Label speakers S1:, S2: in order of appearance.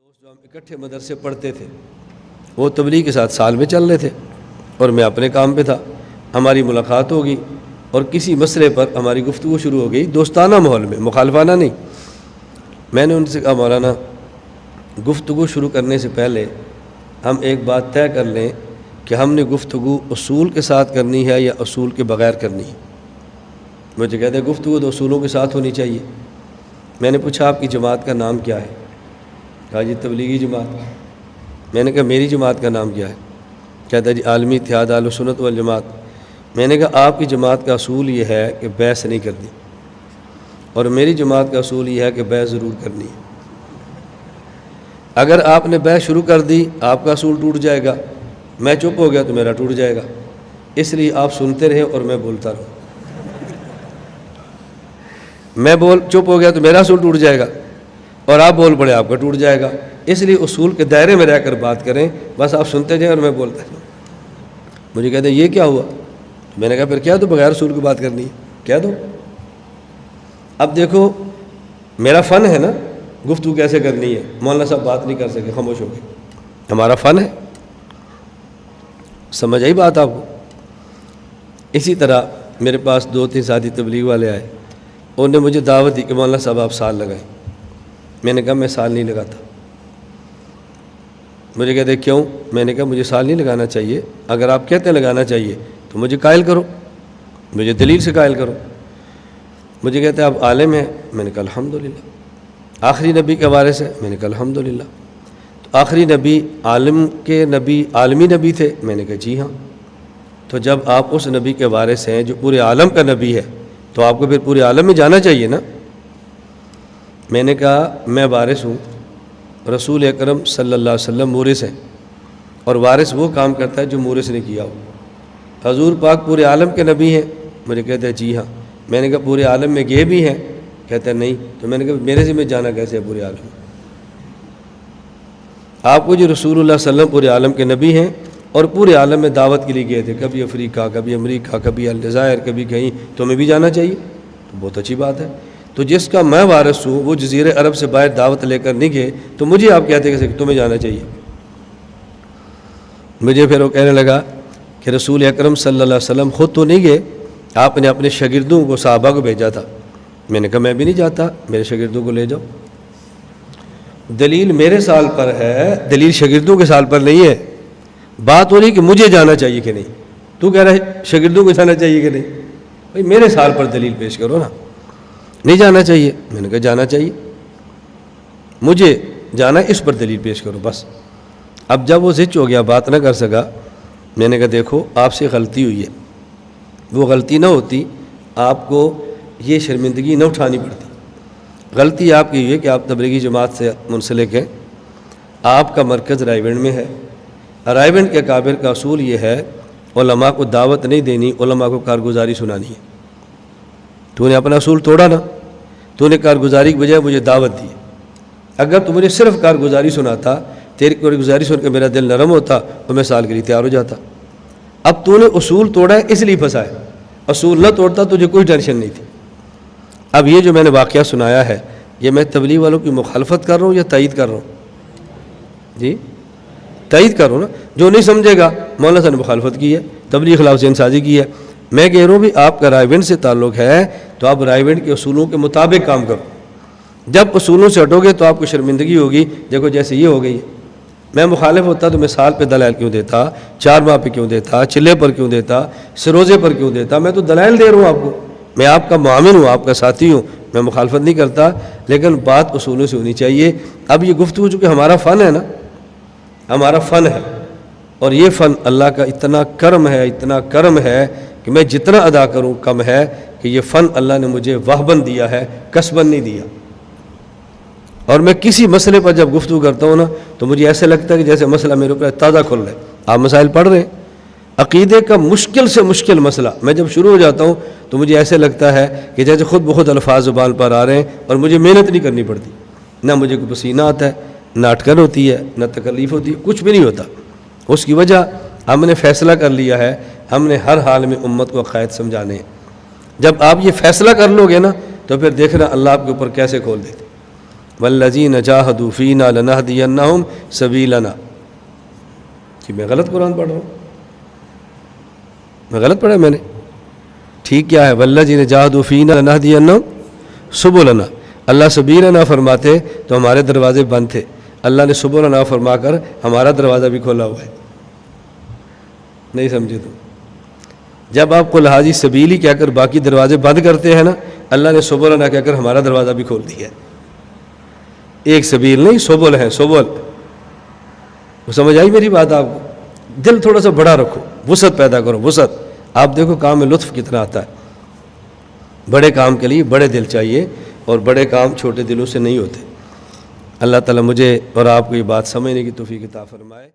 S1: دوست جو ہم اکٹھے مدرسے پڑھتے تھے وہ تبلیغ کے ساتھ سال میں چل رہے تھے اور میں اپنے کام پہ تھا. ہماری ملاقات ہوگی اور کسی مسئلے پر ہماری گفتگو شروع ہو گئی, دوستانہ ماحول میں, مخالفانہ نہیں. میں نے ان سے کہا مولانا گفتگو شروع کرنے سے پہلے ہم ایک بات طے کر لیں کہ ہم نے گفتگو اصول کے ساتھ کرنی ہے یا اصول کے بغیر کرنی ہے. مجھے کہتے ہیں گفتگو تو اصولوں کے ساتھ ہونی چاہیے. میں نے پوچھا آپ کی جماعت کا نام کیا ہے؟ کہا جی تبلیغی جماعت. میں نے کہا میری جماعت کا نام کیا ہے؟ کہتا جی عالمی اتحاد اہل سنت والجماعت. میں نے کہا آپ کی جماعت کا اصول یہ ہے کہ بحث نہیں کرنی اور میری جماعت کا اصول یہ ہے کہ بحث ضرور کرنی ہے. اگر آپ نے بحث شروع کر دی آپ کا اصول ٹوٹ جائے گا, میں چپ ہو گیا تو میرا ٹوٹ جائے گا. اس لیے آپ سنتے رہے اور میں بولتا رہوں. میں چپ ہو گیا تو میرا اصول ٹوٹ جائے گا اور آپ بول پڑے آپ کا ٹوٹ جائے گا. اس لیے اصول کے دائرے میں رہ کر بات کریں, بس آپ سنتے جائیں اور میں بولتا جاؤں. مجھے کہتے ہیں یہ کیا ہوا؟ میں نے کہا پھر کیا تو بغیر اصول کی بات کرنی ہے, کہہ دو. اب دیکھو میرا فن ہے نا گفتگو کیسے کرنی ہے. مولانا صاحب بات نہیں کر سکے, خاموش ہو گئے. ہمارا فن ہے. سمجھ آئی بات آپ کو؟ اسی طرح میرے پاس 2-3 ساتھی تبلیغ والے آئے, انہوں نے مجھے دعوت دی کہ مولانا صاحب آپ سال لگائیں. میں نے کہا میں سال نہیں لگاتا. مجھے کہتے کیوں؟ میں نے کہا مجھے سال نہیں لگانا چاہیے. اگر آپ کہتے ہیں لگانا چاہیے تو مجھے قائل کرو, مجھے دلیل سے قائل کرو. مجھے کہتے ہیں آپ عالم ہیں. میں نے کہا الحمدللہ. آخری نبی کے حوالے سے میں نے کہا الحمدللہ. تو آخری نبی عالم کے نبی عالمی نبی تھے. میں نے کہا جی ہاں. تو جب آپ اس نبی کے وارث ہیں جو پورے عالم کا نبی ہے تو آپ کو پھر پورے عالم میں جانا چاہیے نا. میں نے کہا میں وارث ہوں, رسول اکرم صلی اللہ علیہ وسلم مورث ہیں اور وارث وہ کام کرتا ہے جو مورث نے کیا ہو. حضور پاک پورے عالم کے نبی ہیں. مجھے کہتے ہیں جی ہاں. میں نے کہا پورے عالم میں گئے بھی ہیں؟ کہتے ہیں نہیں. تو میں نے کہا میرے ذمہ جانا کیسے ہے پورے عالم میں؟ آپ کو جو رسول اللہ صلی اللہ علیہ وسلم پورے عالم کے نبی ہیں اور پورے عالم میں دعوت کے لیے گئے تھے, کبھی افریقہ, کبھی امریکہ, کبھی الجزائر, کبھی کہیں, تو ہمیں بھی جانا چاہیے. تو بہت اچھی بات ہے. تو جس کا میں وارث ہوں وہ جزیرے عرب سے باہر دعوت لے کر نہیں گئے تو مجھے آپ کہتے کہ تمہیں جانا چاہیے. مجھے پھر وہ کہنے لگا کہ رسول اکرم صلی اللہ علیہ وسلم خود تو نہیں گئے, آپ نے اپنے شاگردوں کو, صحابہ کو بھیجا تھا. میں نے کہا میں بھی نہیں جاتا, میرے شاگردوں کو لے جاؤ. دلیل میرے سال پر ہے, دلیل شاگردوں کے سال پر نہیں ہے. بات ہو رہی کہ مجھے جانا چاہیے کہ نہیں. تو کہہ رہا ہے شاگردوں کو جانا چاہیے کہ نہیں. بھائی میرے سال پر دلیل پیش کرو نا. نہیں جانا چاہیے. میں نے کہا جانا چاہیے, مجھے جانا, اس پر دلیل پیش کرو بس. اب جب وہ زچ ہو گیا, بات نہ کر سکا, میں نے کہا دیکھو آپ سے غلطی ہوئی ہے, وہ غلطی نہ ہوتی آپ کو یہ شرمندگی نہ اٹھانی پڑتی. غلطی آپ کی ہوئی ہے کہ آپ تبلیغی جماعت سے منسلک ہیں. آپ کا مرکز رائے گنج میں ہے. رائے گنج کے کابر کا اصول یہ ہے علماء کو دعوت نہیں دینی, علماء کو کارگزاری سنانی ہے. تو نے اپنا اصول توڑا نا, تو نے کارگزاری کی بجائے مجھے دعوت دی. اگر تو مجھے صرف کارگزاری سناتا, تیری کارگزاری سن کے میرا دل نرم ہوتا اور میں سال کے لیے تیار ہو جاتا. اب تو نے اصول توڑا ہے اس لیے پھنسا ہے, اصول نہ توڑتا تجھے کوئی ٹینشن نہیں تھی. اب یہ جو میں نے واقعہ سنایا ہے یہ میں تبلیغ والوں کی مخالفت کر رہا ہوں یا تائید کر رہا ہوں؟ جی تائید کر رہا ہوں نا. جو نہیں سمجھے گا مولانا صاحب نے مخالفت کی ہے, تبلیغ خلاف ذہن سازی کی ہے. میں کہہ رہا ہوں بھی آپ کا رائے گنج سے تعلق ہے تو آپ رائے گنج کے اصولوں کے مطابق کام کرو. جب اصولوں سے ہٹو گے تو آپ کو شرمندگی ہوگی. دیکھو جیسے یہ ہو گئی ہے, میں مخالف ہوتا تو میں سال پہ دلائل کیوں دیتا, 4 ماہ پہ کیوں دیتا, چلے پر کیوں دیتا, سروزے پر کیوں دیتا. میں تو دلائل دے رہا ہوں آپ کو, میں آپ کا معاون ہوں, آپ کا ساتھی ہوں, میں مخالفت نہیں کرتا, لیکن بات اصولوں سے ہونی چاہیے. اب یہ گفتگو چونکہ ہمارا فن ہے نا, ہمارا فن ہے, اور یہ فن اللہ کا اتنا کرم ہے, اتنا کرم ہے کہ میں جتنا ادا کروں کم ہے, کہ یہ فن اللہ نے مجھے وہبن دیا ہے, کسبن نہیں دیا. اور میں کسی مسئلے پر جب گفتگو کرتا ہوں نا تو مجھے ایسے لگتا ہے کہ جیسے مسئلہ میرے اوپر تازہ کھل رہا ہے. آپ مسائل پڑھ رہے ہیں, عقیدے کا مشکل سے مشکل مسئلہ, میں جب شروع ہو جاتا ہوں تو مجھے ایسے لگتا ہے کہ جیسے خود بخود الفاظ زبان پر آ رہے ہیں اور مجھے محنت نہیں کرنی پڑتی. نہ مجھے کوئی پسینہ آتا ہے, نہ اٹکن ہوتی ہے, نہ تکلیف ہوتی ہے, کچھ بھی نہیں ہوتا. اس کی وجہ ہم نے فیصلہ کر لیا ہے, ہم نے ہر حال میں امت کو عقائد سمجھانے ہیں. جب آپ یہ فیصلہ کر لو گے نا تو پھر دیکھنا اللہ آپ کے اوپر کیسے کھول دیتے. والذین جاہدوا فینا لنہدینہم سبیلنا. کہ میں غلط قرآن پڑھ رہا ہوں؟ میں غلط پڑھا میں نے؟ ٹھیک کیا ہے؟ والذین جاہدوا فینا لنہدینہم سبلنا. اللہ سبیلنا فرماتے تو ہمارے دروازے بند تھے، اللہ نے سبلنا فرما کر ہمارا دروازہ بھی کھولا ہوا ہے. نہیں سمجھے تم؟ جب آپ قل ھذی سبیلی کہہ کر باقی دروازے بند کرتے ہیں نا، اللہ نے سبلنا کہہ کر ہمارا دروازہ بھی کھول دیا ہے. ایک سبیل نہیں، سبل ہیں، سبل. وہ سمجھ آئی میری بات آپ کو؟ دل تھوڑا سا بڑا رکھو، وسعت پیدا کرو، وسعت. آپ دیکھو کام میں لطف کتنا آتا ہے. بڑے کام کے لیے بڑے دل چاہیے، اور بڑے کام چھوٹے دلوں سے نہیں ہوتے. اللہ تعالیٰ مجھے اور آپ کو یہ بات سمجھنے کی توفیق عطا فرمائے.